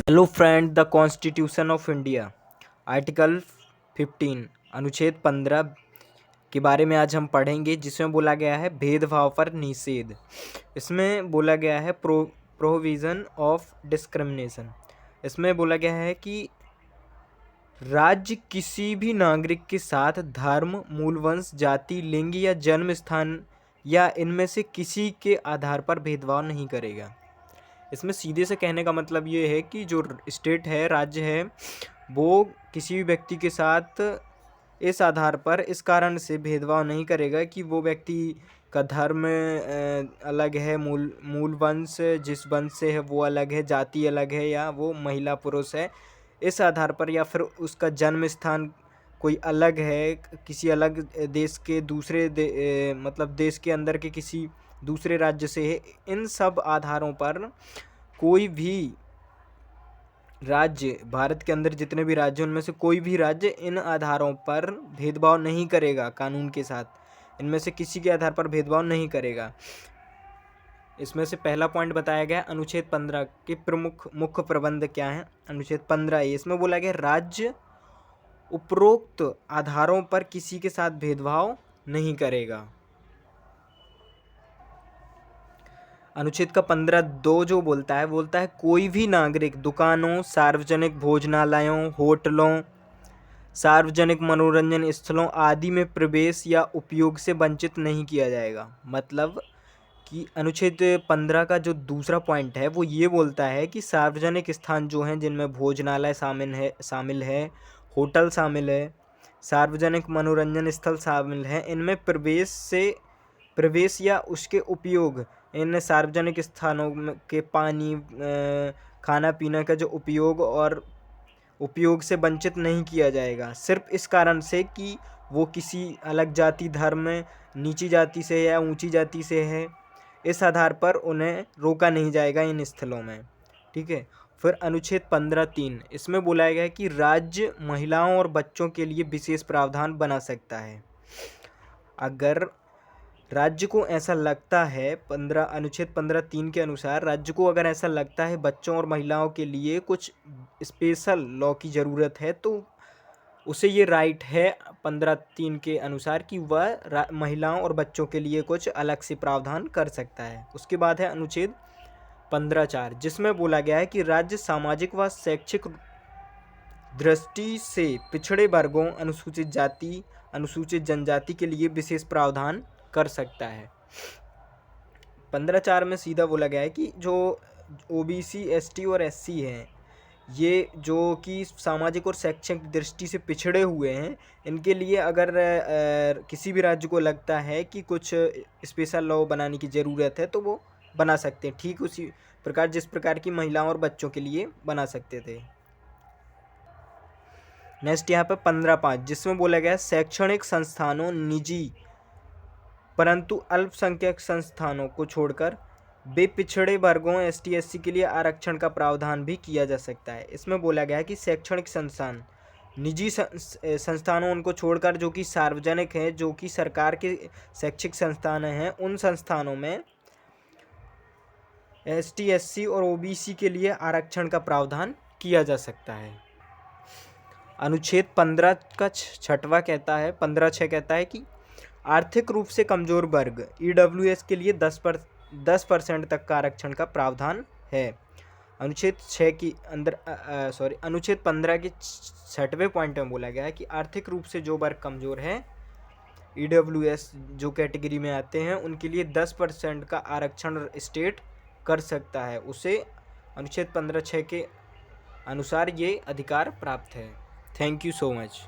Hello friend, the constitution of India article 15 अनुच्छेद 15 के बारे में आज हम पढ़ेंगे, जिसमें बोला गया है भेदभाव पर निषेध। इसमें बोला गया है प्रोविज़न ऑफ डिस्क्रिमिनेशन। इसमें बोला गया है कि राज्य किसी भी नागरिक के साथ धर्म, मूल वंश, जाति, लिंग या जन्म स्थान या इनमें से किसी के आधार पर भेदभाव नहीं करेगा। इसमें सीधे से कहने का मतलब ये है कि जो स्टेट है, राज्य है, वो किसी भी व्यक्ति के साथ इस आधार पर इस कारण से भेदभाव नहीं करेगा कि वो व्यक्ति का धर्म अलग है, मूल वंश जिस वंश से है वो अलग है, जाति अलग है, या वो महिला पुरुष है, इस आधार पर, या फिर उसका जन्म स्थान कोई अलग है, किसी अलग देश के मतलब देश के अंदर के किसी दूसरे राज्य से है। इन सब आधारों पर कोई भी राज्य, भारत के अंदर जितने भी राज्य, उनमें से कोई भी राज्य इन आधारों पर भेदभाव नहीं करेगा कानून के साथ। इनमें से किसी के आधार पर भेदभाव नहीं करेगा। इसमें से पहला पॉइंट बताया गया अनुच्छेद 15 के मुख्य प्रबंध क्या है। अनुच्छेद 15 इसमें बोला गया राज्य उपरोक्त आधारों पर किसी के साथ भेदभाव नहीं करेगा। अनुच्छेद का 15(2) जो बोलता है कोई भी नागरिक दुकानों, सार्वजनिक भोजनालयों, होटलों, सार्वजनिक मनोरंजन स्थलों आदि में प्रवेश या उपयोग से वंचित नहीं किया जाएगा। मतलब कि अनुच्छेद 15 का जो दूसरा पॉइंट है वो ये बोलता है कि सार्वजनिक स्थान जो हैं, जिनमें भोजनालय शामिल है, होटल शामिल है, सार्वजनिक मनोरंजन स्थल शामिल है, इनमें प्रवेश या उसके उपयोग, इन सार्वजनिक स्थानों के पानी, खाना पीना का जो उपयोग से वंचित नहीं किया जाएगा, सिर्फ इस कारण से कि वो किसी अलग जाति, धर्म, नीची जाति से या ऊंची जाति से है। इस आधार पर उन्हें रोका नहीं जाएगा इन स्थलों में। ठीक है। फिर अनुच्छेद 15(3) इसमें बोला गया है कि राज्य महिलाओं और बच्चों के लिए विशेष प्रावधान बना सकता है। अगर राज्य को ऐसा लगता है, अनुच्छेद 15(3) के अनुसार राज्य को अगर ऐसा लगता है बच्चों और महिलाओं के लिए कुछ स्पेशल लॉ की ज़रूरत है, तो उसे ये राइट है 15(3) के अनुसार कि वह महिलाओं और बच्चों के लिए कुछ अलग से प्रावधान कर सकता है। उसके बाद है अनुच्छेद 15(4) जिसमें बोला गया है कि राज्य सामाजिक व शैक्षिक दृष्टि से पिछड़े वर्गों, अनुसूचित जाति, अनुसूचित जनजाति के लिए विशेष प्रावधान कर सकता है। 15(4) में सीधा बोला गया है कि जो ओबीसी, एसटी और एससी हैं, ये जो कि सामाजिक और शैक्षिक दृष्टि से पिछड़े हुए हैं, इनके लिए अगर किसी भी राज्य को लगता है कि कुछ स्पेशल लॉ बनाने की ज़रूरत है तो वो बना सकते हैं, ठीक उसी प्रकार जिस प्रकार की महिलाओं और बच्चों के लिए बना सकते थे। नेक्स्ट यहाँ पे 15(5) जिसमें बोला गया शैक्षणिक संस्थानों, निजी परंतु अल्पसंख्यक संस्थानों को छोड़कर वे पिछड़े वर्गों, एसटी एससी के लिए आरक्षण का प्रावधान भी किया जा सकता है। इसमें बोला गया है कि शैक्षणिक संस्थान, निजी संस्थानों उनको छोड़कर जो कि सार्वजनिक हैं, जो कि सरकार के शैक्षिक संस्थान हैं, उन संस्थानों में एसटी एससी और ओबीसी के लिए आरक्षण का प्रावधान किया जा सकता है। अनुच्छेद 15 का 6वां कहता है, 15(6) कहता है कि आर्थिक रूप से कमजोर वर्ग ईडब्ल्यूएस के लिए 10% तक का आरक्षण का प्रावधान है। अनुच्छेद 15 के 6वें पॉइंट में बोला गया है कि आर्थिक रूप से जो वर्ग कमजोर है, ईडब्ल्यूएस जो कैटेगरी में आते हैं, उनके लिए 10% का आरक्षण स्टेट कर सकता है। उसे अनुच्छेद 15(6) के अनुसार ये अधिकार प्राप्त है। Thank you so much.